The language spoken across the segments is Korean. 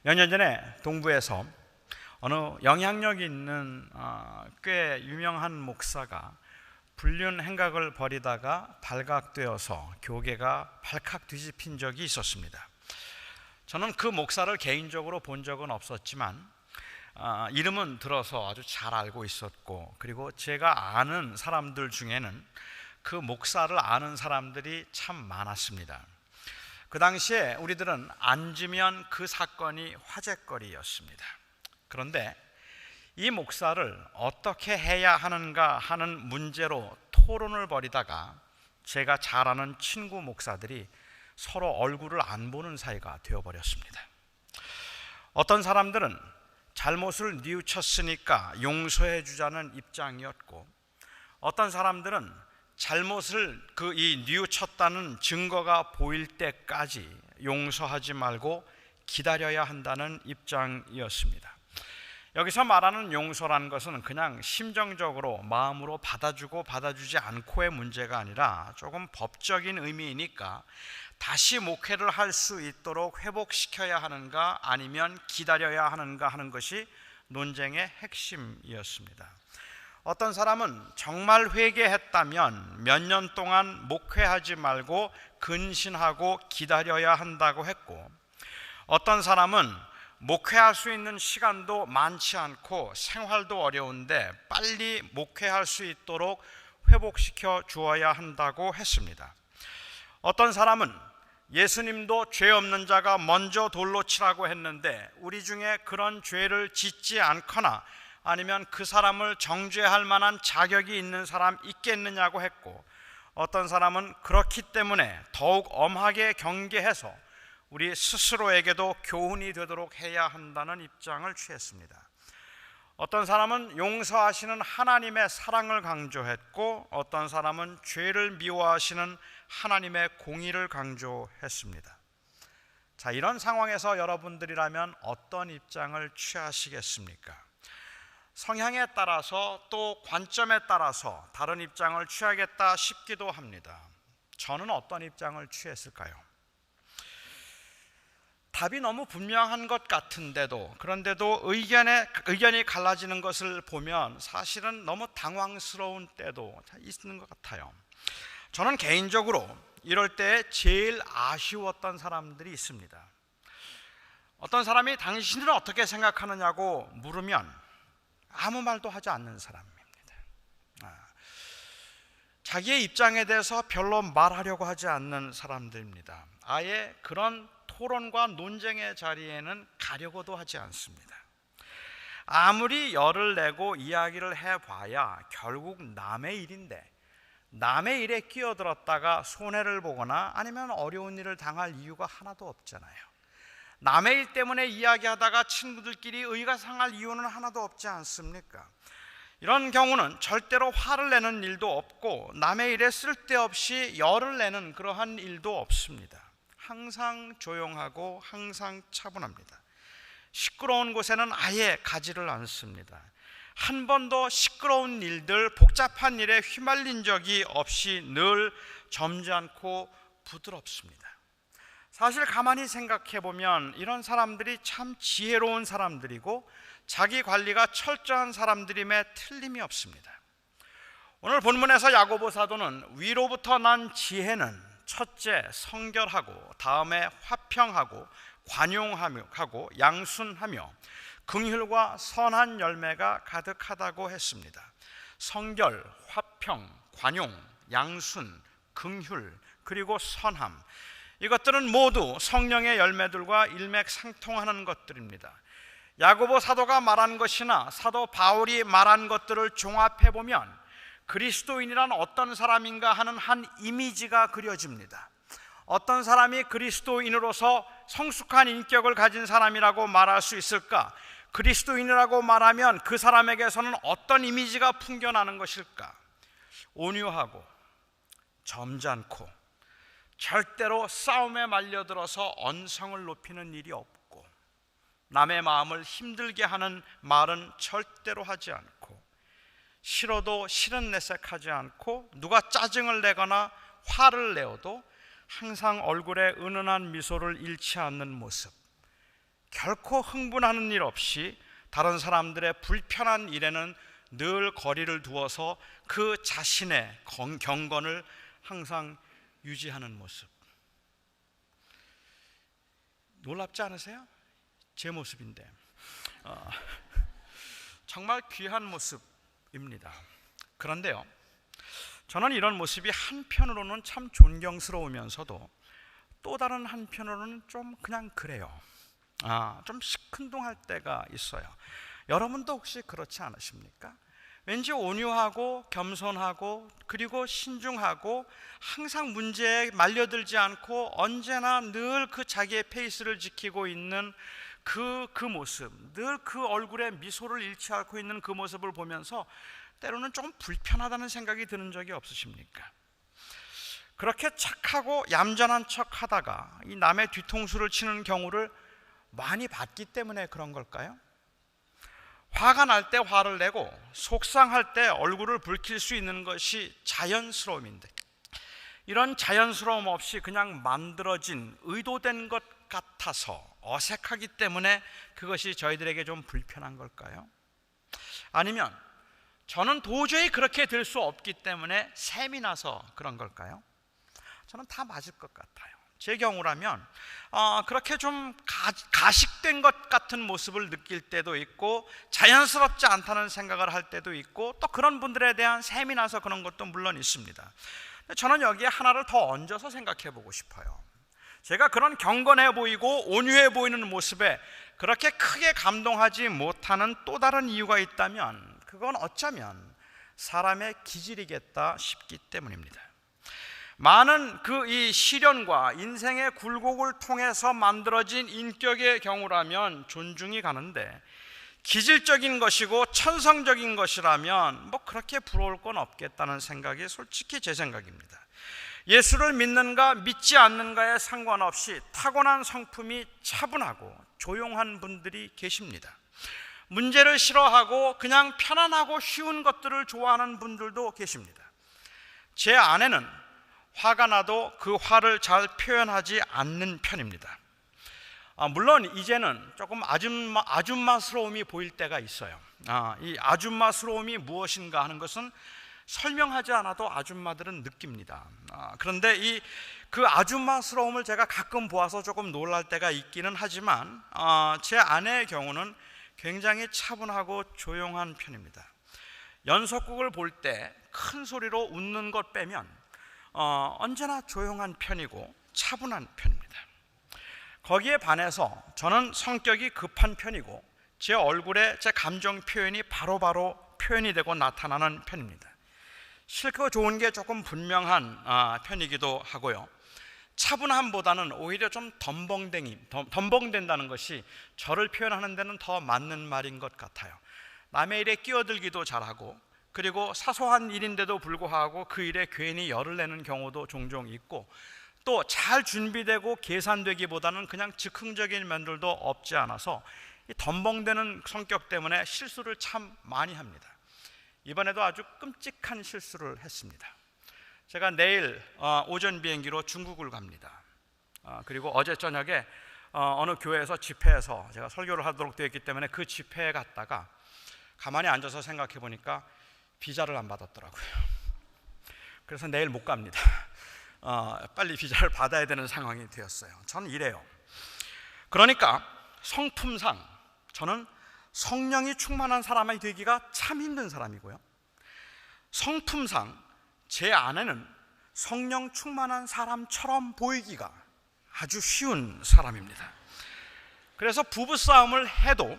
몇 년 전에 동부에서 어느 영향력 있는 꽤 유명한 목사가 불륜 행각을 벌이다가 발각되어서 교계가 발칵 뒤집힌 적이 있었습니다. 저는 그 목사를 개인적으로 본 적은 없었지만 이름은 들어서 아주 잘 알고 있었고, 그리고 제가 아는 사람들 중에는 그 목사를 아는 사람들이 참 많았습니다. 그 당시에 우리들은 앉으면 그 사건이 화제거리였습니다. 그런데 이 목사를 어떻게 해야 하는가 하는 문제로 토론을 벌이다가 제가 잘 아는 친구 목사들이 서로 얼굴을 안 보는 사이가 되어버렸습니다. 어떤 사람들은 잘못을 뉘우쳤으니까 용서해 주자는 입장이었고, 어떤 사람들은 잘못을 뉘우쳤다는 증거가 보일 때까지 용서하지 말고 기다려야 한다는 입장이었습니다. 여기서 말하는 용서라는 것은 그냥 심정적으로 마음으로 받아주고 받아주지 않고의 문제가 아니라 조금 법적인 의미이니까 다시 목회를 할 수 있도록 회복시켜야 하는가 아니면 기다려야 하는가 하는 것이 논쟁의 핵심이었습니다. 어떤 사람은 정말 회개했다면 몇 년 동안 목회하지 말고 근신하고 기다려야 한다고 했고, 어떤 사람은 목회할 수 있는 시간도 많지 않고 생활도 어려운데 빨리 목회할 수 있도록 회복시켜 주어야 한다고 했습니다. 어떤 사람은 예수님도 죄 없는 자가 먼저 돌로 치라고 했는데 우리 중에 그런 죄를 짓지 않거나 아니면 그 사람을 정죄할 만한 자격이 있는 사람 있겠느냐고 했고, 어떤 사람은 그렇기 때문에 더욱 엄하게 경계해서 우리 스스로에게도 교훈이 되도록 해야 한다는 입장을 취했습니다. 어떤 사람은 용서하시는 하나님의 사랑을 강조했고, 어떤 사람은 죄를 미워하시는 하나님의 공의를 강조했습니다. 자, 이런 상황에서 여러분들이라면 어떤 입장을 취하시겠습니까? 성향에 따라서 또 관점에 따라서 다른 입장을 취하겠다 싶기도 합니다. 저는 어떤 입장을 취했을까요? 답이 너무 분명한 것 같은데도, 그런데도 의견이 갈라지는 것을 보면 사실은 너무 당황스러운 때도 있는 것 같아요. 저는 개인적으로 이럴 때 제일 아쉬웠던 사람들이 있습니다. 어떤 사람이 당신은 어떻게 생각하느냐고 물으면 아무 말도 하지 않는 사람입니다. 자기의 입장에 대해서 별로 말하려고 하지 않는 사람들입니다. 아예 그런 토론과 논쟁의 자리에는 가려고도 하지 않습니다. 아무리 열을 내고 이야기를 해봐야 결국 남의 일인데 남의 일에 끼어들었다가 손해를 보거나 아니면 어려운 일을 당할 이유가 하나도 없잖아요. 남의 일 때문에 이야기하다가 친구들끼리 의가 상할 이유는 하나도 없지 않습니까? 이런 경우는 절대로 화를 내는 일도 없고 남의 일에 쓸데없이 열을 내는 그러한 일도 없습니다. 항상 조용하고 항상 차분합니다. 시끄러운 곳에는 아예 가지를 않습니다. 한 번도 시끄러운 일들, 복잡한 일에 휘말린 적이 없이 늘 점잖고 부드럽습니다. 사실 가만히 생각해 보면 이런 사람들이 참 지혜로운 사람들이고 자기 관리가 철저한 사람들임에 틀림이 없습니다. 오늘 본문에서 야고보 사도는 위로부터 난 지혜는 첫째 성결하고, 다음에 화평하고 관용하고 양순하며 긍휼과 선한 열매가 가득하다고 했습니다. 성결, 화평, 관용, 양순, 긍휼, 그리고 선함, 이것들은 모두 성령의 열매들과 일맥상통하는 것들입니다. 야고보 사도가 말한 것이나 사도 바울이 말한 것들을 종합해 보면 그리스도인이란 어떤 사람인가 하는 한 이미지가 그려집니다. 어떤 사람이 그리스도인으로서 성숙한 인격을 가진 사람이라고 말할 수 있을까? 그리스도인이라고 말하면 그 사람에게서는 어떤 이미지가 풍겨나는 것일까? 온유하고 점잖고 절대로 싸움에 말려들어서 언성을 높이는 일이 없고, 남의 마음을 힘들게 하는 말은 절대로 하지 않고, 싫어도 싫은 내색하지 않고, 누가 짜증을 내거나 화를 내어도 항상 얼굴에 은은한 미소를 잃지 않는 모습, 결코 흥분하는 일 없이 다른 사람들의 불편한 일에는 늘 거리를 두어서 그 자신의 경건을 항상 유지하는 모습. 놀랍지 않으세요? 제 모습인데 정말 귀한 모습입니다. 그런데요, 저는 이런 모습이 한편으로는 참 존경스러우면서도 또 다른 한편으로는 좀 그냥 그래요. 좀 시큰둥할 때가 있어요. 여러분도 혹시 그렇지 않으십니까? 왠지 온유하고 겸손하고 그리고 신중하고 항상 문제에 말려들지 않고 언제나 늘 그 자기의 페이스를 지키고 있는 그 모습, 늘 그 얼굴에 미소를 잃지 않고 있는 그 모습을 보면서 때로는 좀 불편하다는 생각이 드는 적이 없으십니까? 그렇게 착하고 얌전한 척 하다가 이 남의 뒤통수를 치는 경우를 많이 봤기 때문에 그런 걸까요? 화가 날 때 화를 내고 속상할 때 얼굴을 붉힐 수 있는 것이 자연스러움인데, 이런 자연스러움 없이 그냥 만들어진 의도된 것 같아서 어색하기 때문에 그것이 저희들에게 좀 불편한 걸까요? 아니면 저는 도저히 그렇게 될 수 없기 때문에 셈이 나서 그런 걸까요? 저는 다 맞을 것 같아요. 제 경우라면 그렇게 좀 가식된 것 같은 모습을 느낄 때도 있고 자연스럽지 않다는 생각을 할 때도 있고 또 그런 분들에 대한 셈이 나서 그런 것도 물론 있습니다. 저는 여기에 하나를 더 얹어서 생각해 보고 싶어요. 제가 그런 경건해 보이고 온유해 보이는 모습에 그렇게 크게 감동하지 못하는 또 다른 이유가 있다면 그건 어쩌면 사람의 기질이겠다 싶기 때문입니다. 많은 이 시련과 인생의 굴곡을 통해서 만들어진 인격의 경우라면 존중이 가는데, 기질적인 것이고 천성적인 것이라면 뭐 그렇게 부러울 건 없겠다는 생각이 솔직히 제 생각입니다. 예수를 믿는가 믿지 않는가에 상관없이 타고난 성품이 차분하고 조용한 분들이 계십니다. 문제를 싫어하고 그냥 편안하고 쉬운 것들을 좋아하는 분들도 계십니다. 제 아내는 화가 나도 그 화를 잘 표현하지 않는 편입니다. 물론 이제는 조금 아줌마스러움이 보일 때가 있어요. 이 아줌마스러움이 무엇인가 하는 것은 설명하지 않아도 아줌마들은 느낍니다. 그런데 그 아줌마스러움을 제가 가끔 보아서 조금 놀랄 때가 있기는 하지만 제 아내의 경우는 굉장히 차분하고 조용한 편입니다. 연속극을 볼 때 큰 소리로 웃는 것 빼면 언제나 조용한 편이고 차분한 편입니다. 거기에 반해서 저는 성격이 급한 편이고 제 얼굴에 제 감정 표현이 바로바로 표현이 되고 나타나는 편입니다. 싫고 좋은 게 조금 분명한 편이기도 하고요. 차분함보다는 오히려 좀 덤벙된다는 것이 저를 표현하는 데는 더 맞는 말인 것 같아요. 남의 일에 끼어들기도 잘하고 그리고 사소한 일인데도 불구하고 그 일에 괜히 열을 내는 경우도 종종 있고 또 잘 준비되고 계산되기보다는 그냥 즉흥적인 면들도 없지 않아서 이 덤벙대는 성격 때문에 실수를 참 많이 합니다. 이번에도 아주 끔찍한 실수를 했습니다. 제가 내일 오전 비행기로 중국을 갑니다. 그리고 어제 저녁에 어느 교회에서 집회에서 제가 설교를 하도록 되어 있기 때문에 그 집회에 갔다가 가만히 앉아서 생각해 보니까 비자를 안 받았더라고요. 그래서 내일 못 갑니다. 빨리 비자를 받아야 되는 상황이 되었어요. 저는 이래요. 그러니까 성품상 저는 성령이 충만한 사람이 되기가 참 힘든 사람이고요, 성품상 제 아내는 성령 충만한 사람처럼 보이기가 아주 쉬운 사람입니다. 그래서 부부싸움을 해도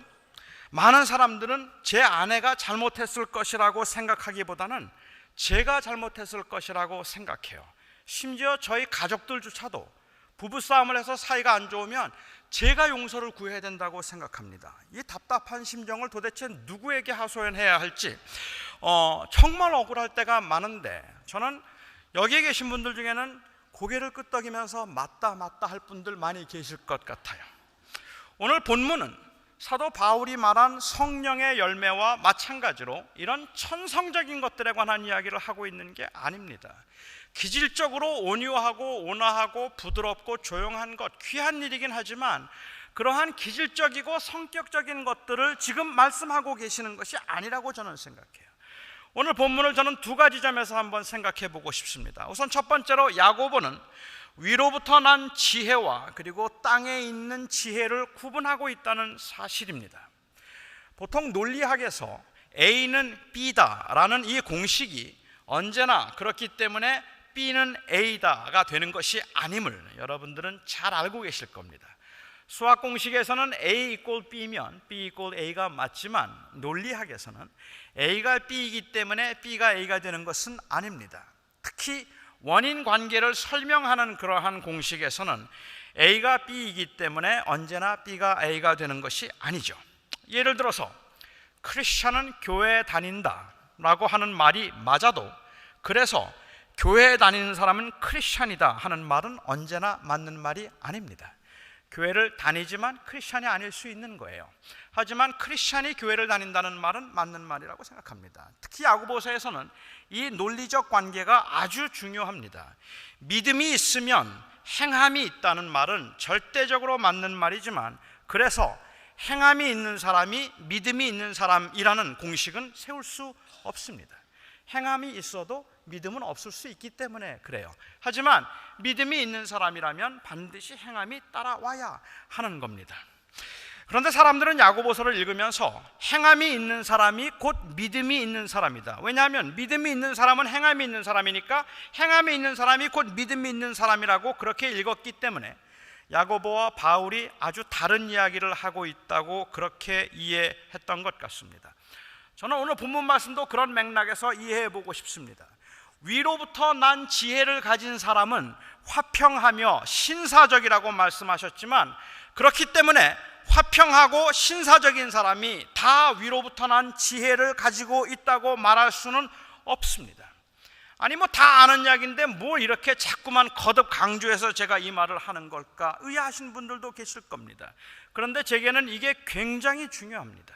많은 사람들은 제 아내가 잘못했을 것이라고 생각하기보다는 제가 잘못했을 것이라고 생각해요. 심지어 저희 가족들조차도 부부싸움을 해서 사이가 안 좋으면 제가 용서를 구해야 된다고 생각합니다. 이 답답한 심정을 도대체 누구에게 하소연해야 할지 정말 억울할 때가 많은데, 저는 여기에 계신 분들 중에는 고개를 끄덕이면서 맞다 할 분들 많이 계실 것 같아요. 오늘 본문은 사도 바울이 말한 성령의 열매와 마찬가지로 이런 천성적인 것들에 관한 이야기를 하고 있는 게 아닙니다. 기질적으로 온유하고 온화하고 부드럽고 조용한 것 귀한 일이긴 하지만 그러한 기질적이고 성격적인 것들을 지금 말씀하고 계시는 것이 아니라고 저는 생각해요. 오늘 본문을 저는 두 가지 점에서 한번 생각해 보고 싶습니다. 우선 첫 번째로 야고보는 위로부터 난 지혜와 그리고 땅에 있는 지혜를 구분하고 있다는 사실입니다. 보통 논리학에서 A는 B다라는 이 공식이 언제나 그렇기 때문에 B는 A다가 되는 것이 아님을 여러분들은 잘 알고 계실 겁니다. 수학 공식에서는 A 이꼴 B면 B 이꼴 A가 맞지만 논리학에서는 A가 B이기 때문에 B가 A가 되는 것은 아닙니다. 특히 원인 관계를 설명하는 그러한 공식에서는 A가 B이기 때문에 언제나 B가 A가 되는 것이 아니죠. 예를 들어서 크리스찬은 교회에 다닌다 라고 하는 말이 맞아도 그래서 교회에 다니는 사람은 크리스찬이다 하는 말은 언제나 맞는 말이 아닙니다. 교회를 다니지만 크리스찬이 아닐 수 있는 거예요. 하지만 크리스찬이 교회를 다닌다는 말은 맞는 말이라고 생각합니다. 특히 야고보서에서는 이 논리적 관계가 아주 중요합니다. 믿음이 있으면 행함이 있다는 말은 절대적으로 맞는 말이지만 그래서 행함이 있는 사람이 믿음이 있는 사람이라는 공식은 세울 수 없습니다. 행함이 있어도 믿음은 없을 수 있기 때문에 그래요. 하지만 믿음이 있는 사람이라면 반드시 행함이 따라와야 하는 겁니다. 그런데 사람들은 야고보서를 읽으면서 행함이 있는 사람이 곧 믿음이 있는 사람이다. 왜냐하면 믿음이 있는 사람은 행함이 있는 사람이니까 행함이 있는 사람이 곧 믿음이 있는 사람이라고 그렇게 읽었기 때문에 야고보와 바울이 아주 다른 이야기를 하고 있다고 그렇게 이해했던 것 같습니다. 저는 오늘 본문 말씀도 그런 맥락에서 이해해 보고 싶습니다. 위로부터 난 지혜를 가진 사람은 화평하며 신사적이라고 말씀하셨지만 그렇기 때문에 화평하고 신사적인 사람이 다 위로부터 난 지혜를 가지고 있다고 말할 수는 없습니다. 아니 뭐 다 아는 이야기인데 뭘 이렇게 자꾸만 거듭 강조해서 제가 이 말을 하는 걸까 의아하신 분들도 계실 겁니다. 그런데 제게는 이게 굉장히 중요합니다.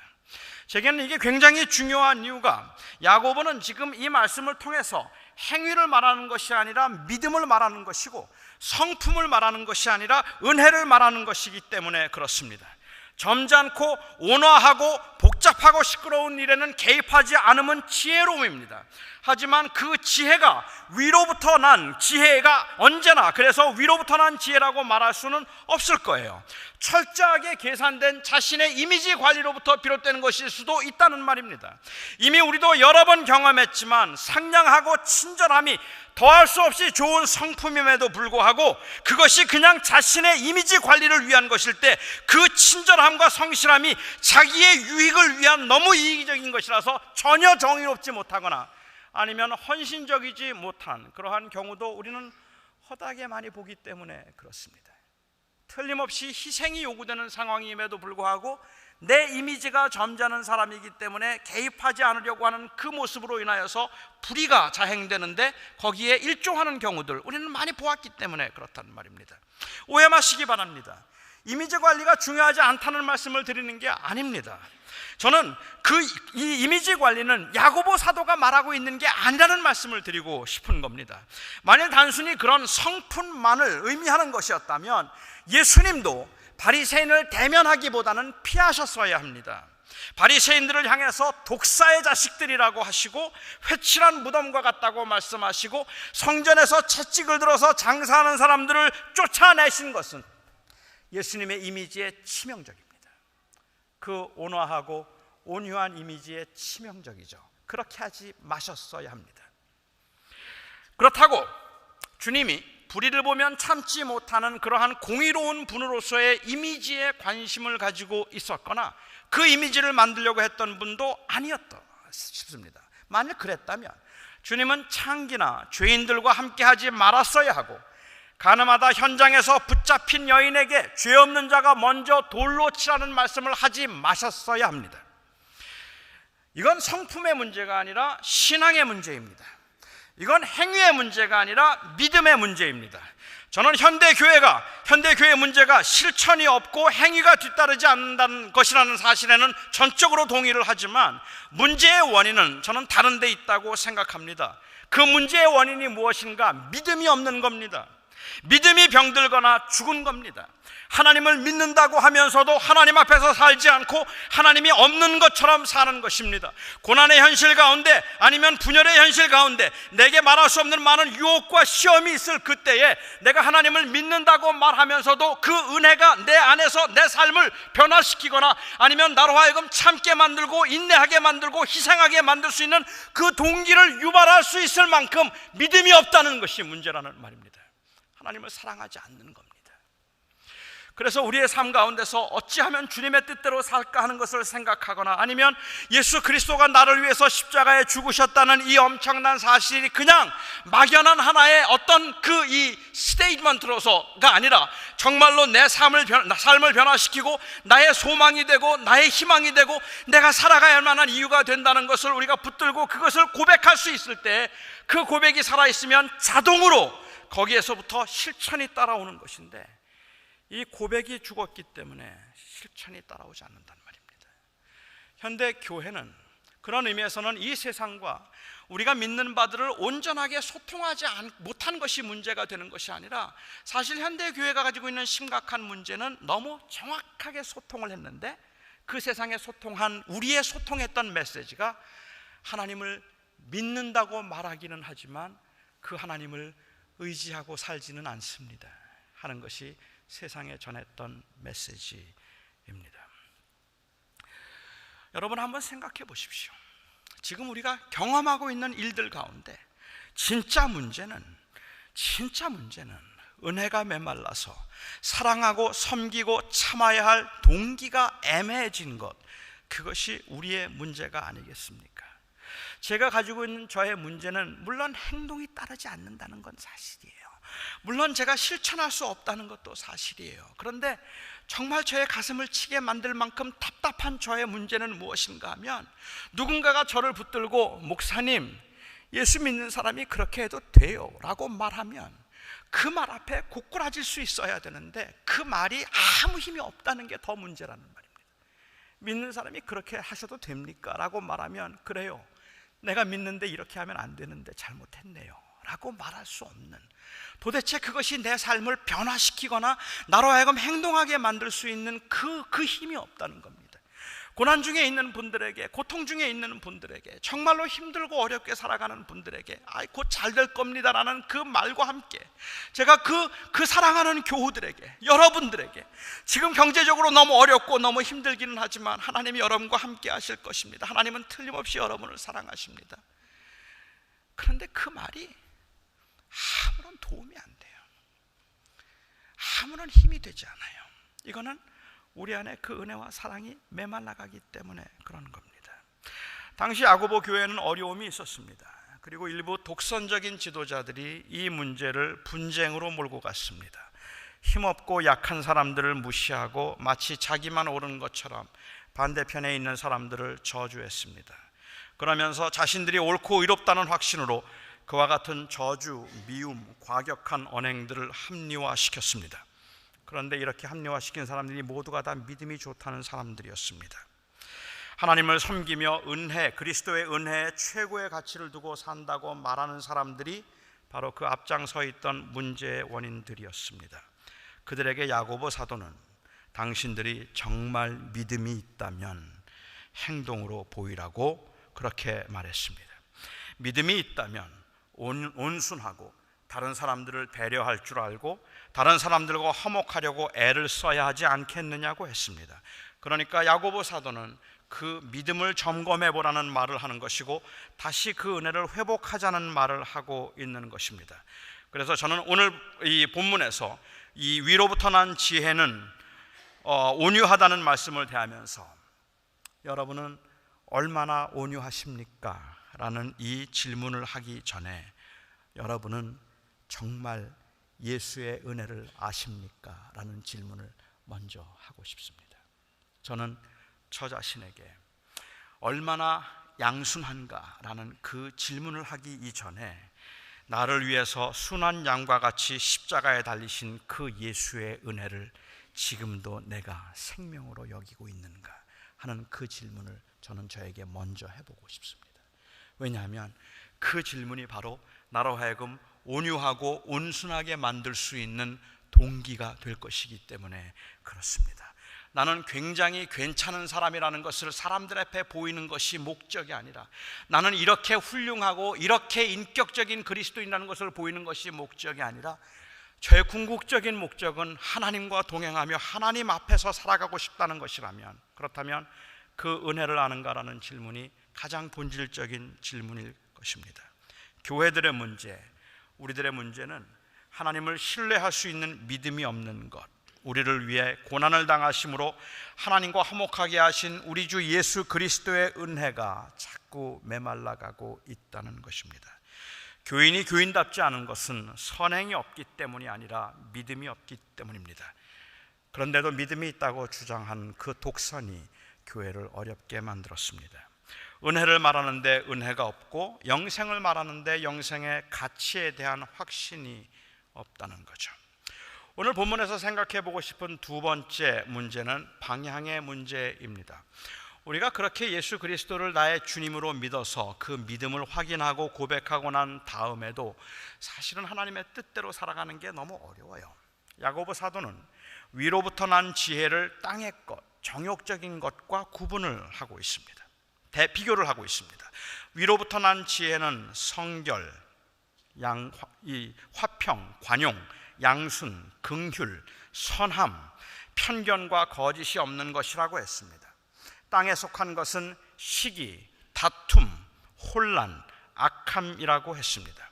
제게는 이게 굉장히 중요한 이유가 야고보는 지금 이 말씀을 통해서 행위를 말하는 것이 아니라 믿음을 말하는 것이고 성품을 말하는 것이 아니라 은혜를 말하는 것이기 때문에 그렇습니다. 점잖고 온화하고 복잡하고 시끄러운 일에는 개입하지 않으면 지혜로움입니다. 하지만 그 지혜가 위로부터 난 지혜가 언제나 그래서 위로부터 난 지혜라고 말할 수는 없을 거예요. 철저하게 계산된 자신의 이미지 관리로부터 비롯되는 것일 수도 있다는 말입니다. 이미 우리도 여러 번 경험했지만 상냥하고 친절함이 더할 수 없이 좋은 성품임에도 불구하고 그것이 그냥 자신의 이미지 관리를 위한 것일 때 그 친절함과 성실함이 자기의 유익을 위한 너무 이기적인 것이라서 전혀 정의롭지 못하거나 아니면 헌신적이지 못한 그러한 경우도 우리는 허다하게 많이 보기 때문에 그렇습니다. 틀림없이 희생이 요구되는 상황임에도 불구하고 내 이미지가 점잖은 사람이기 때문에 개입하지 않으려고 하는 그 모습으로 인하여서 불의가 자행되는데 거기에 일조하는 경우들 우리는 많이 보았기 때문에 그렇다는 말입니다. 오해 마시기 바랍니다. 이미지 관리가 중요하지 않다는 말씀을 드리는 게 아닙니다. 저는 이 이미지 관리는 야고보 사도가 말하고 있는 게 아니라는 말씀을 드리고 싶은 겁니다. 만일 단순히 그런 성품만을 의미하는 것이었다면 예수님도 바리새인을 대면하기보다는 피하셨어야 합니다. 바리새인들을 향해서 독사의 자식들이라고 하시고 회칠한 무덤과 같다고 말씀하시고 성전에서 채찍을 들어서 장사하는 사람들을 쫓아내신 것은 예수님의 이미지에 치명적입니다. 그 온화하고 온유한 이미지에 치명적이죠. 그렇게 하지 마셨어야 합니다. 그렇다고 주님이 불의를 보면 참지 못하는 그러한 공의로운 분으로서의 이미지에 관심을 가지고 있었거나 그 이미지를 만들려고 했던 분도 아니었다 싶습니다. 만일 그랬다면 주님은 창기나 죄인들과 함께하지 말았어야 하고 가늠하다 현장에서 붙잡힌 여인에게 죄 없는 자가 먼저 돌로 치라는 말씀을 하지 마셨어야 합니다. 이건 성품의 문제가 아니라 신앙의 문제입니다. 이건 행위의 문제가 아니라 믿음의 문제입니다. 저는 현대교회의 문제가 실천이 없고 행위가 뒤따르지 않는다는 것이라는 사실에는 전적으로 동의를 하지만 문제의 원인은 저는 다른 데 있다고 생각합니다. 그 문제의 원인이 무엇인가? 믿음이 없는 겁니다. 믿음이 병들거나 죽은 겁니다. 하나님을 믿는다고 하면서도 하나님 앞에서 살지 않고 하나님이 없는 것처럼 사는 것입니다. 고난의 현실 가운데 아니면 분열의 현실 가운데 내게 말할 수 없는 많은 유혹과 시험이 있을 그때에 내가 하나님을 믿는다고 말하면서도 그 은혜가 내 안에서 내 삶을 변화시키거나 아니면 나로 하여금 참게 만들고 인내하게 만들고 희생하게 만들 수 있는 그 동기를 유발할 수 있을 만큼 믿음이 없다는 것이 문제라는 말입니다. 하나님을 사랑하지 않는 겁니다. 그래서 우리의 삶 가운데서 어찌하면 주님의 뜻대로 살까 하는 것을 생각하거나 아니면 예수 그리스도가 나를 위해서 십자가에 죽으셨다는 이 엄청난 사실이 그냥 막연한 하나의 어떤 이 스테이트먼트로서가 아니라 정말로 내 삶을 변화시키고 나의 소망이 되고 나의 희망이 되고 내가 살아가야 할 만한 이유가 된다는 것을 우리가 붙들고 그것을 고백할 수 있을 때 그 고백이 살아있으면 자동으로 거기에서부터 실천이 따라오는 것인데 이 고백이 죽었기 때문에 실천이 따라오지 않는단 말입니다. 현대 교회는 그런 의미에서는 이 세상과 우리가 믿는 바들을 온전하게 소통하지 못한 것이 문제가 되는 것이 아니라 사실 현대 교회가 가지고 있는 심각한 문제는 너무 정확하게 소통을 했는데 그 세상에 소통한 우리의 소통했던 메시지가 하나님을 믿는다고 말하기는 하지만 그 하나님을 의지하고 살지는 않습니다 하는 것이 세상에 전했던 메시지입니다. 여러분 한번 생각해 보십시오. 지금 우리가 경험하고 있는 일들 가운데 진짜 문제는 은혜가 메말라서 사랑하고 섬기고 참아야 할 동기가 애매해진 것, 그것이 우리의 문제가 아니겠습니까? 제가 가지고 있는 저의 문제는 물론 행동이 따르지 않는다는 건 사실이에요. 물론 제가 실천할 수 없다는 것도 사실이에요. 그런데 정말 저의 가슴을 치게 만들 만큼 답답한 저의 문제는 무엇인가 하면 누군가가 저를 붙들고 목사님, 예수 믿는 사람이 그렇게 해도 돼요 라고 말하면 그 말 앞에 고꾸라질 수 있어야 되는데 그 말이 아무 힘이 없다는 게 더 문제라는 말입니다. 믿는 사람이 그렇게 하셔도 됩니까? 라고 말하면 그래요, 내가 믿는데 이렇게 하면 안 되는데 잘못했네요 라고 말할 수 없는, 도대체 그것이 내 삶을 변화시키거나 나로 하여금 행동하게 만들 수 있는 그 힘이 없다는 겁니다. 고난 중에 있는 분들에게, 고통 중에 있는 분들에게, 정말로 힘들고 어렵게 살아가는 분들에게 곧 잘 될 겁니다 라는 그 말과 함께 제가 그 사랑하는 교우들에게, 여러분들에게 지금 경제적으로 너무 어렵고 너무 힘들기는 하지만 하나님이 여러분과 함께 하실 것입니다. 하나님은 틀림없이 여러분을 사랑하십니다. 그런데 그 말이 아무런 도움이 안 돼요. 아무런 힘이 되지 않아요. 이거는 우리 안에 그 은혜와 사랑이 메말라가기 때문에 그런 겁니다. 당시 야고보 교회는 어려움이 있었습니다. 그리고 일부 독선적인 지도자들이 이 문제를 분쟁으로 몰고 갔습니다. 힘없고 약한 사람들을 무시하고 마치 자기만 옳은 것처럼 반대편에 있는 사람들을 저주했습니다. 그러면서 자신들이 옳고 의롭다는 확신으로 그와 같은 저주, 미움, 과격한 언행들을 합리화시켰습니다. 그런데 이렇게 합리화시킨 사람들이 모두가 다 믿음이 좋다는 사람들이었습니다. 하나님을 섬기며 은혜, 그리스도의 은혜에 최고의 가치를 두고 산다고 말하는 사람들이 바로 그 앞장서 있던 문제의 원인들이었습니다. 그들에게 야고보 사도는 당신들이 정말 믿음이 있다면 행동으로 보이라고 그렇게 말했습니다. 믿음이 있다면 온순하고 다른 사람들을 배려할 줄 알고 다른 사람들과 화목하려고 애를 써야 하지 않겠느냐고 했습니다. 그러니까 야고보 사도는 그 믿음을 점검해 보라는 말을 하는 것이고 다시 그 은혜를 회복하자는 말을 하고 있는 것입니다. 그래서 저는 오늘 이 본문에서 이 위로부터 난 지혜는 온유하다는 말씀을 대하면서 여러분은 얼마나 온유하십니까? 라는 이 질문을 하기 전에 여러분은 정말 예수의 은혜를 아십니까? 라는 질문을 먼저 하고 싶습니다. 저는 저 자신에게 얼마나 양순한가? 라는 그 질문을 하기 이전에 나를 위해서 순한 양과 같이 십자가에 달리신 그 예수의 은혜를 지금도 내가 생명으로 여기고 있는가? 하는 그 질문을 저는 저에게 먼저 해보고 싶습니다. 왜냐하면 그 질문이 바로 나로 하여금 온유하고 온순하게 만들 수 있는 동기가 될 것이기 때문에 그렇습니다. 나는 굉장히 괜찮은 사람이라는 것을 사람들 앞에 보이는 것이 목적이 아니라, 나는 이렇게 훌륭하고 이렇게 인격적인 그리스도인이라는 것을 보이는 것이 목적이 아니라, 저의 궁극적인 목적은 하나님과 동행하며 하나님 앞에서 살아가고 싶다는 것이라면, 그렇다면 그 은혜를 아는가라는 질문이 가장 본질적인 질문일 것입니다. 교회들의 문제, 우리들의 문제는 하나님을 신뢰할 수 있는 믿음이 없는 것, 우리를 위해 고난을 당하심으로 하나님과 화목하게 하신 우리 주 예수 그리스도의 은혜가 자꾸 메말라가고 있다는 것입니다. 교인이 교인답지 않은 것은 선행이 없기 때문이 아니라 믿음이 없기 때문입니다. 그런데도 믿음이 있다고 주장한 그 독선이 교회를 어렵게 만들었습니다. 은혜를 말하는데 은혜가 없고, 영생을 말하는데 영생의 가치에 대한 확신이 없다는 거죠. 오늘 본문에서 생각해 보고 싶은 두 번째 문제는 방향의 문제입니다. 우리가 그렇게 예수 그리스도를 나의 주님으로 믿어서 그 믿음을 확인하고 고백하고 난 다음에도 사실은 하나님의 뜻대로 살아가는 게 너무 어려워요. 야고보 사도는 위로부터 난 지혜를 땅의 것, 정욕적인 것과 구분을 하고 있습니다. 비교를 하고 있습니다. 위로부터 난 지혜는 성결, 화평, 관용, 양순, 긍휼, 선함, 편견과 거짓이 없는 것이라고 했습니다. 땅에 속한 것은 시기, 다툼, 혼란, 악함이라고 했습니다.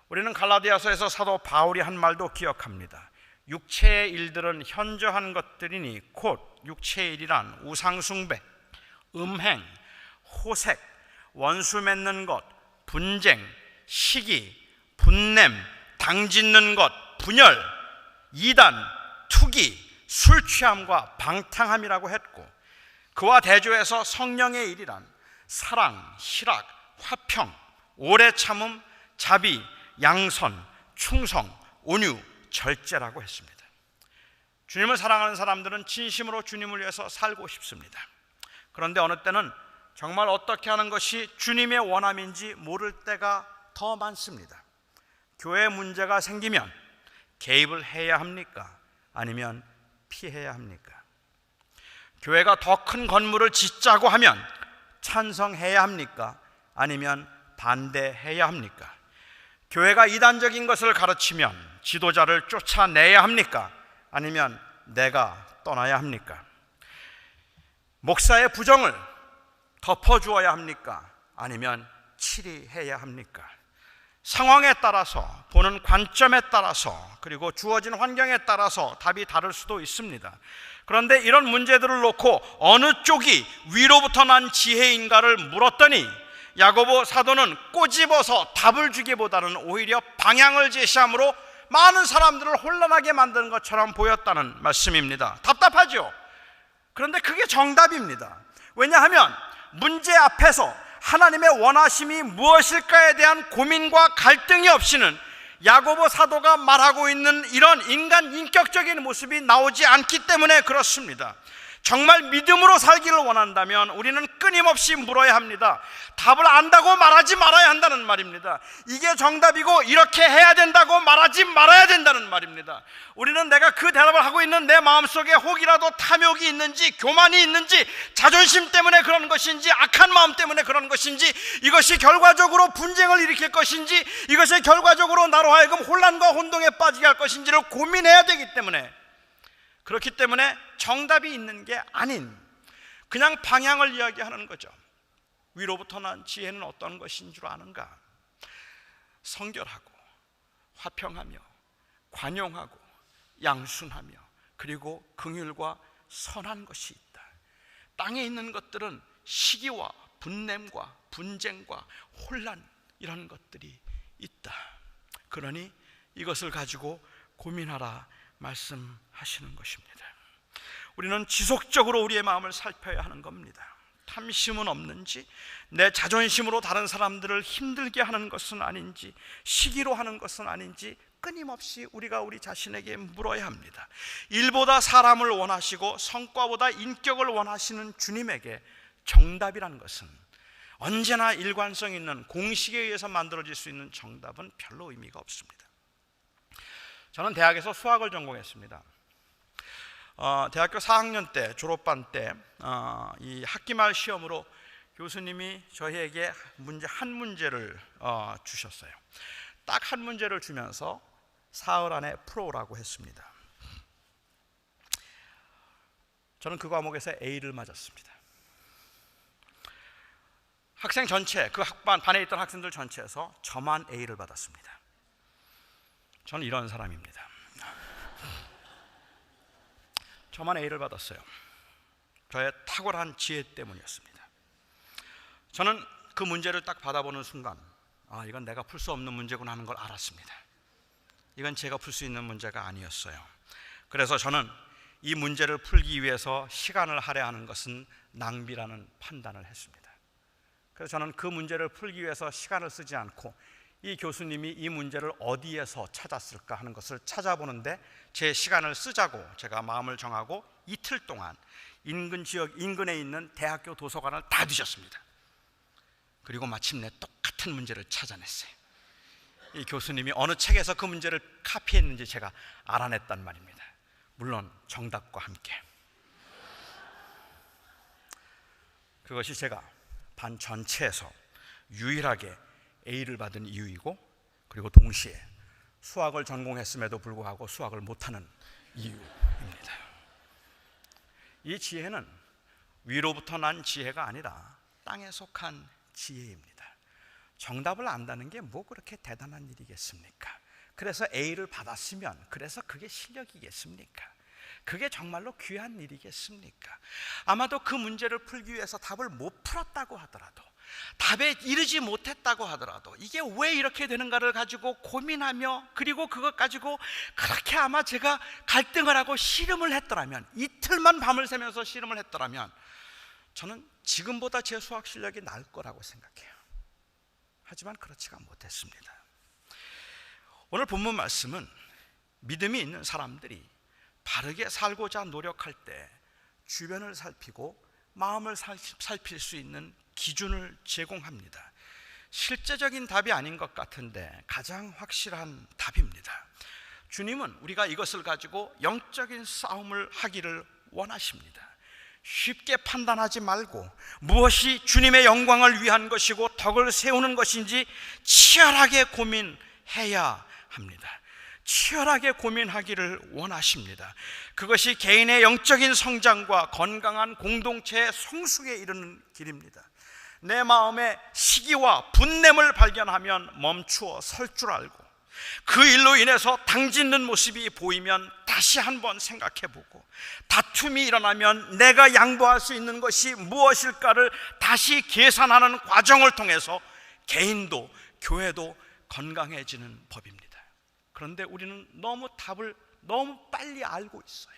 우리는 갈라디아서에서 사도 바울이 한 말도 기억합니다. 육체의 일들은 현저한 것들이니 곧 육체의 일이란 우상숭배, 음행, 호색, 원수 맺는 것, 분쟁, 시기, 분냄, 당짓는 것, 분열, 이단, 투기, 술취함과 방탕함이라고 했고, 그와 대조해서 성령의 일이란 사랑, 희락, 화평, 오래 참음, 자비, 양선, 충성, 온유, 절제라고 했습니다. 주님을 사랑하는 사람들은 진심으로 주님을 위해서 살고 싶습니다. 그런데 어느 때는 정말 어떻게 하는 것이 주님의 원함인지 모를 때가 더 많습니다. 교회 문제가 생기면 개입을 해야 합니까? 아니면 피해야 합니까? 교회가 더 큰 건물을 짓자고 하면 찬성해야 합니까? 아니면 반대해야 합니까? 교회가 이단적인 것을 가르치면 지도자를 쫓아내야 합니까? 아니면 내가 떠나야 합니까? 목사의 부정을 덮어주어야 합니까? 아니면 치리해야 합니까? 상황에 따라서, 보는 관점에 따라서, 그리고 주어진 환경에 따라서 답이 다를 수도 있습니다. 그런데 이런 문제들을 놓고 어느 쪽이 위로부터 난 지혜인가를 물었더니 야고보 사도는 꼬집어서 답을 주기보다는 오히려 방향을 제시함으로 많은 사람들을 혼란하게 만드는 것처럼 보였다는 말씀입니다. 답답하죠? 그런데 그게 정답입니다. 왜냐하면 문제 앞에서 하나님의 원하심이 무엇일까에 대한 고민과 갈등이 없이는 야고보 사도가 말하고 있는 이런 인간 인격적인 모습이 나오지 않기 때문에 그렇습니다. 정말 믿음으로 살기를 원한다면 우리는 끊임없이 물어야 합니다. 답을 안다고 말하지 말아야 한다는 말입니다. 이게 정답이고 이렇게 해야 된다고 말하지 말아야 된다는 말입니다. 우리는 내가 그 대답을 하고 있는 내 마음속에 혹이라도 탐욕이 있는지, 교만이 있는지, 자존심 때문에 그런 것인지, 악한 마음 때문에 그런 것인지, 이것이 결과적으로 분쟁을 일으킬 것인지, 이것이 결과적으로 나로 하여금 혼란과 혼동에 빠지게 할 것인지를 고민해야 되기 때문에, 그렇기 때문에 정답이 있는 게 아닌 그냥 방향을 이야기하는 거죠. 위로부터 난 지혜는 어떤 것인 줄 아는가? 성결하고 화평하며 관용하고 양순하며 그리고 긍휼과 선한 것이 있다. 땅에 있는 것들은 시기와 분냄과 분쟁과 혼란, 이런 것들이 있다. 그러니 이것을 가지고 고민하라 말씀하시는 것입니다. 우리는 지속적으로 우리의 마음을 살펴야 하는 겁니다. 탐심은 없는지, 내 자존심으로 다른 사람들을 힘들게 하는 것은 아닌지, 시기로 하는 것은 아닌지 끊임없이 우리가 우리 자신에게 물어야 합니다. 일보다 사람을 원하시고 성과보다 인격을 원하시는 주님에게 정답이라는 것은, 언제나 일관성 있는 공식에 의해서 만들어질 수 있는 정답은 별로 의미가 없습니다. 저는 대학에서 수학을 전공했습니다. 대학교 4학년 때 졸업반 때 이 학기말 시험으로 교수님이 저희에게 한 문제를 주셨어요. 딱 한 문제를 주면서 사흘 안에 풀어오라고 했습니다. 저는 그 과목에서 A를 맞았습니다. 학생 전체, 그 반에 있던 학생들 전체에서 저만 A를 받았습니다. 저는 이런 사람입니다. 저만 A를 받았어요. 저의 탁월한 지혜 때문이었습니다. 저는 그 문제를 딱 받아보는 순간 이건 내가 풀 수 없는 문제구나 하는 걸 알았습니다. 이건 제가 풀 수 있는 문제가 아니었어요. 그래서 저는 이 문제를 풀기 위해서 시간을 할애하는 것은 낭비라는 판단을 했습니다. 그래서 저는 그 문제를 풀기 위해서 시간을 쓰지 않고 이 교수님이 이 문제를 어디에서 찾았을까 하는 것을 찾아보는데 제 시간을 쓰자고 제가 마음을 정하고 이틀 동안 인근에 있는 대학교 도서관을 다 뒤졌습니다. 그리고 마침내 똑같은 문제를 찾아냈어요. 이 교수님이 어느 책에서 그 문제를 카피했는지 제가 알아냈단 말입니다. 물론 정답과 함께. 그것이 제가 반 전체에서 유일하게 A를 받은 이유이고, 그리고 동시에 수학을 전공했음에도 불구하고 수학을 못하는 이유입니다. 이 지혜는 위로부터 난 지혜가 아니라 땅에 속한 지혜입니다. 정답을 안다는 게 뭐 그렇게 대단한 일이겠습니까? 그래서 A를 받았으면 그래서 그게 실력이겠습니까? 그게 정말로 귀한 일이겠습니까? 아마도 그 문제를 풀기 위해서 답을 못 풀었다고 하더라도, 답에 이르지 못했다고 하더라도 이게 왜 이렇게 되는가를 가지고 고민하며, 그리고 그것 가지고 그렇게 아마 제가 갈등을 하고 씨름을 했더라면, 이틀만 밤을 새면서 씨름을 했더라면 저는 지금보다 제 수학 실력이 나을 거라고 생각해요. 하지만 그렇지가 못했습니다. 오늘 본문 말씀은 믿음이 있는 사람들이 바르게 살고자 노력할 때 주변을 살피고 마음을 살필 수 있는 기준을 제공합니다. 실제적인 답이 아닌 것 같은데 가장 확실한 답입니다. 주님은 우리가 이것을 가지고 영적인 싸움을 하기를 원하십니다. 쉽게 판단하지 말고 무엇이 주님의 영광을 위한 것이고 덕을 세우는 것인지 치열하게 고민해야 합니다. 치열하게 고민하기를 원하십니다. 그것이 개인의 영적인 성장과 건강한 공동체의 성숙에 이르는 길입니다. 내 마음에 시기와 분냄을 발견하면 멈추어 설 줄 알고, 그 일로 인해서 당짓는 모습이 보이면 다시 한번 생각해보고, 다툼이 일어나면 내가 양보할 수 있는 것이 무엇일까를 다시 계산하는 과정을 통해서 개인도 교회도 건강해지는 법입니다. 그런데 우리는 너무 답을 너무 빨리 알고 있어요.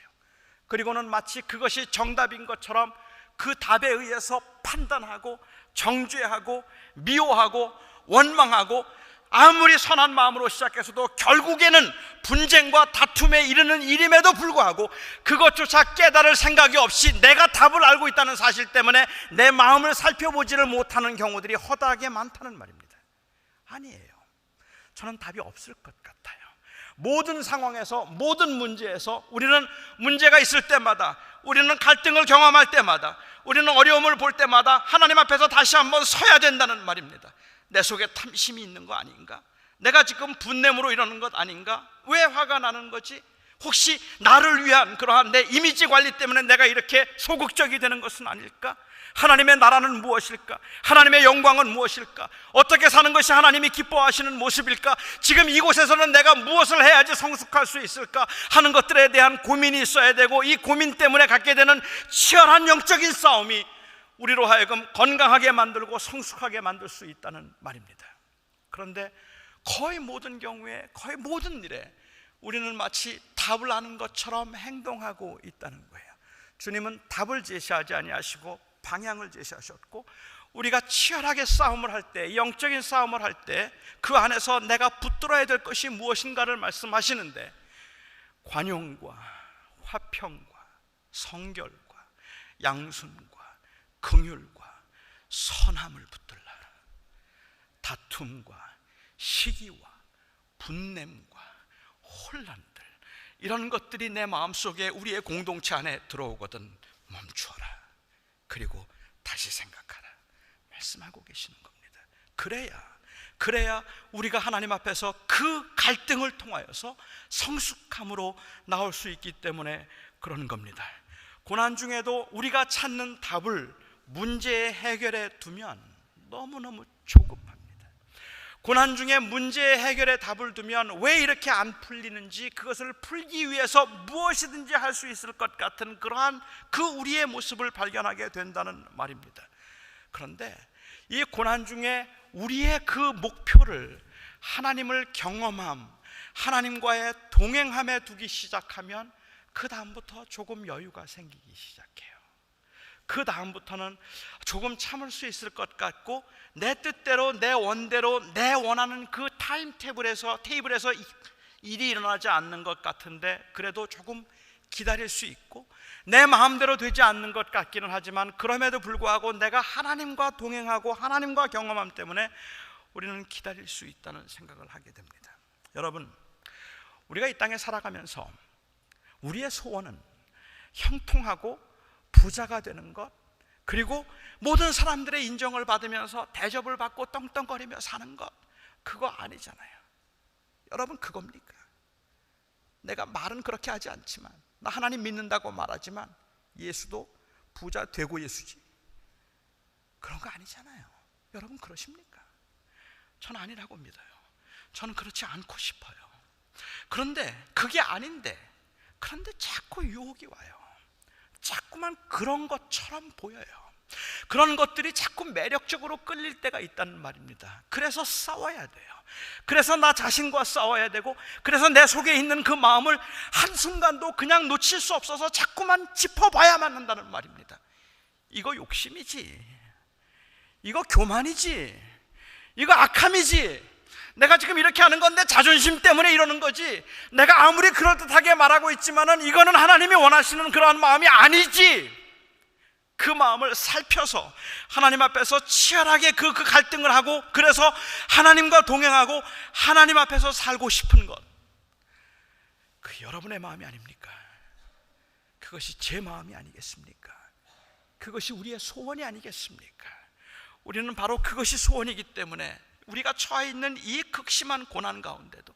그리고는 마치 그것이 정답인 것처럼 그 답에 의해서 판단하고 정죄하고 미워하고 원망하고, 아무리 선한 마음으로 시작해서도 결국에는 분쟁과 다툼에 이르는 일임에도 불구하고 그것조차 깨달을 생각이 없이 내가 답을 알고 있다는 사실 때문에 내 마음을 살펴보지를 못하는 경우들이 허다하게 많다는 말입니다. 아니에요. 저는 답이 없을 것 같아요. 모든 상황에서, 모든 문제에서 우리는 문제가 있을 때마다, 우리는 갈등을 경험할 때마다, 우리는 어려움을 볼 때마다 하나님 앞에서 다시 한번 서야 된다는 말입니다. 내 속에 탐심이 있는 거 아닌가? 내가 지금 분냄으로 이러는 것 아닌가? 왜 화가 나는 거지? 혹시 나를 위한 그러한 내 이미지 관리 때문에 내가 이렇게 소극적이 되는 것은 아닐까? 하나님의 나라는 무엇일까? 하나님의 영광은 무엇일까? 어떻게 사는 것이 하나님이 기뻐하시는 모습일까? 지금 이곳에서는 내가 무엇을 해야지 성숙할 수 있을까? 하는 것들에 대한 고민이 있어야 되고, 이 고민 때문에 갖게 되는 치열한 영적인 싸움이 우리로 하여금 건강하게 만들고 성숙하게 만들 수 있다는 말입니다. 그런데 거의 모든 경우에, 거의 모든 일에 우리는 마치 답을 아는 것처럼 행동하고 있다는 거예요. 주님은 답을 제시하지 아니하시고 방향을 제시하셨고, 우리가 치열하게 싸움을 할 때, 영적인 싸움을 할 때 그 안에서 내가 붙들어야 될 것이 무엇인가를 말씀하시는데, 관용과 화평과 성결과 양순과 긍휼과 선함을 붙들라. 다툼과 시기와 분냄과 혼란들, 이런 것들이 내 마음속에, 우리의 공동체 안에 들어오거든 멈추어라. 그리고 다시 생각하라. 말씀하고 계시는 겁니다. 그래야 우리가 하나님 앞에서 그 갈등을 통하여서 성숙함으로 나올 수 있기 때문에 그런 겁니다. 고난 중에도 우리가 찾는 답을 문제의 해결에 두면 너무너무 조급합니다. 고난 중에 문제의 해결에 답을 두면 왜 이렇게 안 풀리는지, 그것을 풀기 위해서 무엇이든지 할 수 있을 것 같은 그러한 그 우리의 모습을 발견하게 된다는 말입니다. 그런데 이 고난 중에 우리의 그 목표를 하나님을 경험함, 하나님과의 동행함에 두기 시작하면 그 다음부터 조금 여유가 생기기 시작해요. 그 다음부터는 조금 참을 수 있을 것 같고, 내 뜻대로, 내 원대로, 내 원하는 그 테이블에서 일이 일어나지 않는 것 같은데 그래도 조금 기다릴 수 있고, 내 마음대로 되지 않는 것 같기는 하지만 그럼에도 불구하고 내가 하나님과 동행하고 하나님과 경험함 때문에 우리는 기다릴 수 있다는 생각을 하게 됩니다. 여러분, 우리가 이 땅에 살아가면서 우리의 소원은 형통하고 부자가 되는 것, 그리고 모든 사람들의 인정을 받으면서 대접을 받고 떵떵거리며 사는 것, 그거 아니잖아요. 여러분, 그겁니까? 내가 말은 그렇게 하지 않지만, 나 하나님 믿는다고 말하지만 예수도 부자 되고 예수지, 그런 거 아니잖아요. 여러분, 그러십니까? 저는 아니라고 믿어요. 저는 그렇지 않고 싶어요. 그런데 그게 아닌데, 그런데 자꾸 유혹이 와요. 자꾸만 그런 것처럼 보여요. 그런 것들이 자꾸 매력적으로 끌릴 때가 있다는 말입니다. 그래서 싸워야 돼요. 그래서 나 자신과 싸워야 되고, 그래서 내 속에 있는 그 마음을 한순간도 그냥 놓칠 수 없어서 자꾸만 짚어봐야만 한다는 말입니다. 이거 욕심이지, 이거 교만이지, 이거 악함이지. 내가 지금 이렇게 하는 건 내 자존심 때문에 이러는 거지, 내가 아무리 그럴듯하게 말하고 있지만은 이거는 하나님이 원하시는 그러한 마음이 아니지. 그 마음을 살펴서 하나님 앞에서 치열하게 그 갈등을 하고, 그래서 하나님과 동행하고 하나님 앞에서 살고 싶은 것, 그 여러분의 마음이 아닙니까? 그것이 제 마음이 아니겠습니까? 그것이 우리의 소원이 아니겠습니까? 우리는 바로 그것이 소원이기 때문에 우리가 처해 있는 이 극심한 고난 가운데도,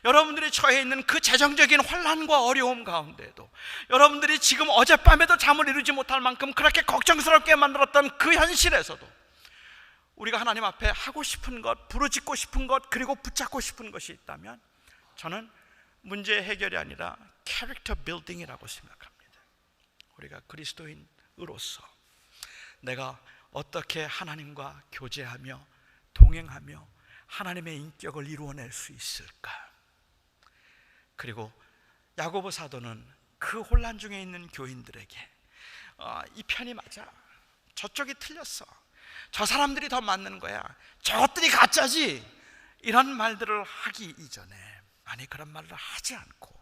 여러분들이 처해 있는 그 재정적인 혼란과 어려움 가운데도, 여러분들이 지금 어젯밤에도 잠을 이루지 못할 만큼 그렇게 걱정스럽게 만들었던 그 현실에서도 우리가 하나님 앞에 하고 싶은 것, 부르짖고 싶은 것, 그리고 붙잡고 싶은 것이 있다면 저는 문제 해결이 아니라 캐릭터 빌딩이라고 생각합니다. 우리가 그리스도인으로서 내가 어떻게 하나님과 교제하며 동행하며 하나님의 인격을 이루어낼 수 있을까? 그리고 야고보 사도는 그 혼란 중에 있는 교인들에게 이 편이 맞아, 저쪽이 틀렸어, 저 사람들이 더 맞는 거야, 저것들이 가짜지, 이런 말들을 하기 이전에, 아니 그런 말을 하지 않고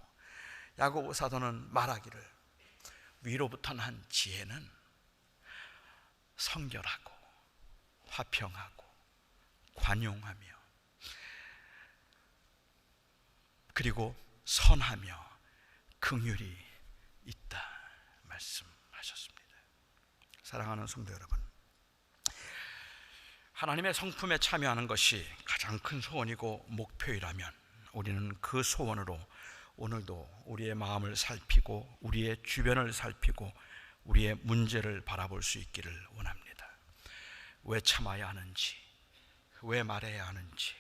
야고보 사도는 말하기를, 위로부터 난 지혜는 성결하고 화평하고 관용하며 그리고 선하며 긍휼이 있다 말씀하셨습니다. 사랑하는 성도 여러분, 하나님의 성품에 참여하는 것이 가장 큰 소원이고 목표이라면 우리는 그 소원으로 오늘도 우리의 마음을 살피고 우리의 주변을 살피고 우리의 문제를 바라볼 수 있기를 원합니다. 왜 참아야 하는지, 왜 말해야 하는지,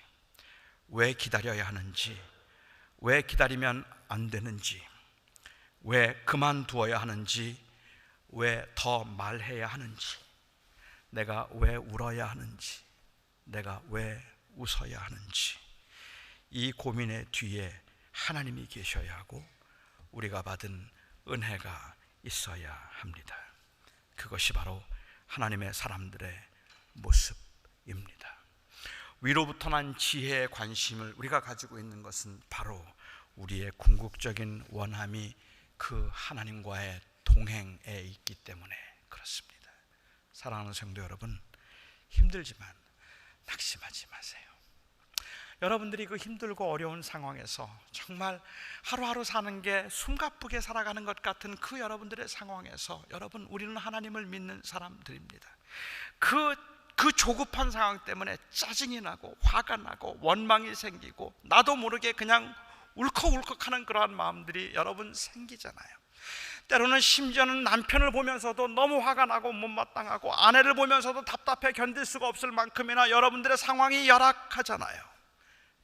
왜 기다려야 하는지, 왜 기다리면 안 되는지, 왜 그만두어야 하는지, 왜 더 말해야 하는지, 내가 왜 울어야 하는지, 내가 왜 웃어야 하는지, 이 고민의 뒤에 하나님이 계셔야 하고 우리가 받은 은혜가 있어야 합니다. 그것이 바로 하나님의 사람들의 모습입니다. 위로부터 난 지혜의 관심을 우리가 가지고 있는 것은 바로 우리의 궁극적인 원함이 그 하나님과의 동행에 있기 때문에 그렇습니다. 사랑하는 성도 여러분, 힘들지만 낙심하지 마세요. 여러분들이 그 힘들고 어려운 상황에서 정말 하루하루 사는 게 숨가쁘게 살아가는 것 같은 그 여러분들의 상황에서 여러분, 우리는 하나님을 믿는 사람들입니다. 그 조급한 상황 때문에 짜증이 나고 화가 나고 원망이 생기고 나도 모르게 그냥 울컥울컥하는 그러한 마음들이 여러분 생기잖아요. 때로는 심지어는 남편을 보면서도 너무 화가 나고 못마땅하고 아내를 보면서도 답답해 견딜 수가 없을 만큼이나 여러분들의 상황이 열악하잖아요.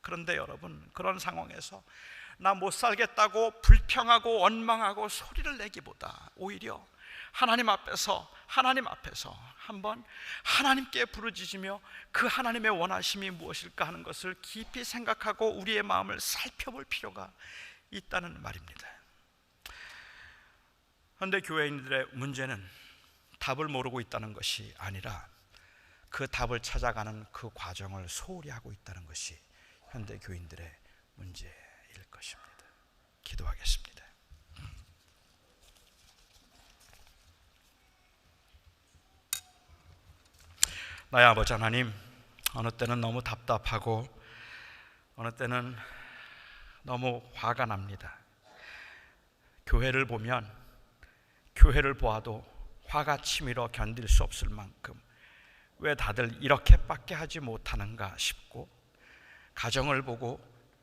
그런데 여러분, 그런 상황에서 나 못 살겠다고 불평하고 원망하고 소리를 내기보다 오히려 하나님 앞에서 한번 하나님께 부르짖으며 그 하나님의 원하심이 무엇일까 하는 것을 깊이 생각하고 우리의 마음을 살펴볼 필요가 있다는 말입니다. 그런데 교회인들의 문제는 답을 모르고 있다는 것이 아니라 그 답을 찾아가는 그 과정을 소홀히 하고 있다는 것이 현대 교인들의 문제일 것입니다. 기도하겠습니다. 나의 아버지 하나님, 어느 때는 너무 답답하고 어느 때는 너무 화가 납니다. 교회를 보아도 화가 치밀어 견딜 수 없을 만큼 왜 다들 이렇게밖에 하지 못하는가 싶고, 가정을 보고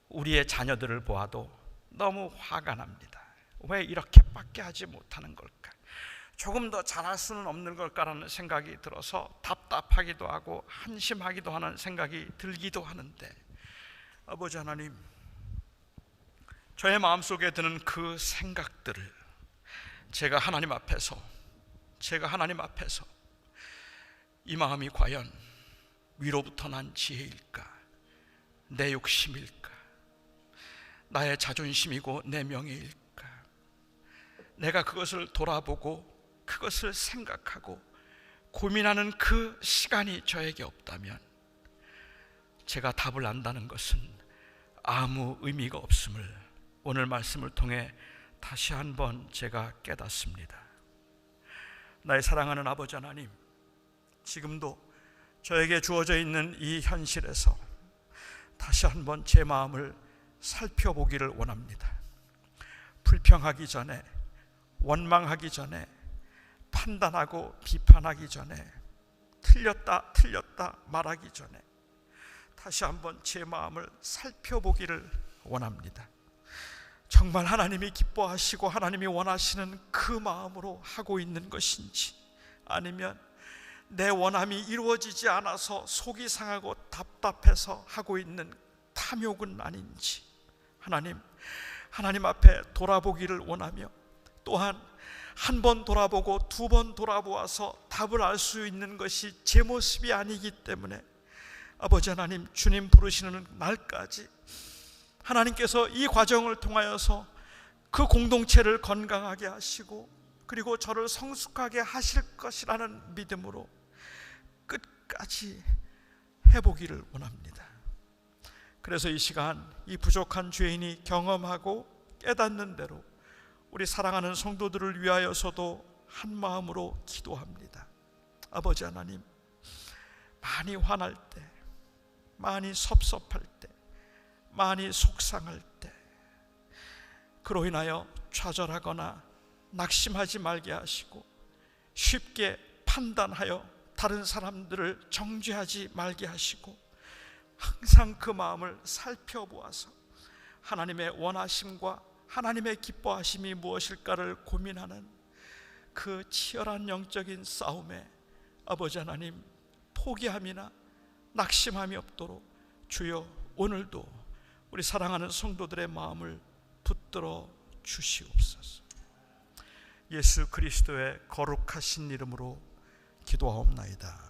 우리의 자녀들을 보아도 너무 화가 납니다. 왜 이렇게밖에 하지 못하는 걸까? 조금 더 잘할 수는 없는 걸까라는 생각이 들어서 답답하기도 하고 한심하기도 하는 생각이 들기도 하는데, 아버지 하나님, 저의 마음속에 드는 그 생각들을 제가 하나님 앞에서 이 마음이 과연 위로부터 난 지혜일까, 내 욕심일까, 나의 자존심이고 내 명예일까, 내가 그것을 돌아보고 그것을 생각하고 고민하는 그 시간이 저에게 없다면 제가 답을 안다는 것은 아무 의미가 없음을 오늘 말씀을 통해 다시 한번 제가 깨닫습니다. 나의 사랑하는 아버지 하나님, 지금도 저에게 주어져 있는 이 현실에서 다시 한번 제 마음을 살펴보기를 원합니다. 불평하기 전에, 원망하기 전에, 판단하고 비판하기 전에, 틀렸다 말하기 전에 다시 한번 제 마음을 살펴보기를 원합니다. 정말 하나님이 기뻐하시고 하나님이 원하시는 그 마음으로 하고 있는 것인지, 아니면 내 원함이 이루어지지 않아서 속이 상하고 답답해서 하고 있는 탐욕은 아닌지 하나님 앞에 돌아보기를 원하며, 또한 한 번 돌아보고 두 번 돌아보아서 답을 알 수 있는 것이 제 모습이 아니기 때문에 아버지 하나님, 주님 부르시는 날까지 하나님께서 이 과정을 통하여서 그 공동체를 건강하게 하시고 그리고 저를 성숙하게 하실 것이라는 믿음으로 끝까지 해보기를 원합니다. 그래서 이 시간 이 부족한 죄인이 경험하고 깨닫는 대로 우리 사랑하는 성도들을 위하여서도 한 마음으로 기도합니다. 아버지 하나님, 많이 화날 때, 많이 섭섭할 때, 많이 속상할 때, 그로 인하여 좌절하거나 낙심하지 말게 하시고 쉽게 판단하여 다른 사람들을 정죄하지 말게 하시고 항상 그 마음을 살펴보아서 하나님의 원하심과 하나님의 기뻐하심이 무엇일까를 고민하는 그 치열한 영적인 싸움에 아버지 하나님, 포기함이나 낙심함이 없도록 주여 오늘도 우리 사랑하는 성도들의 마음을 붙들어 주시옵소서. 예수 그리스도의 거룩하신 이름으로 기도하옵나이다.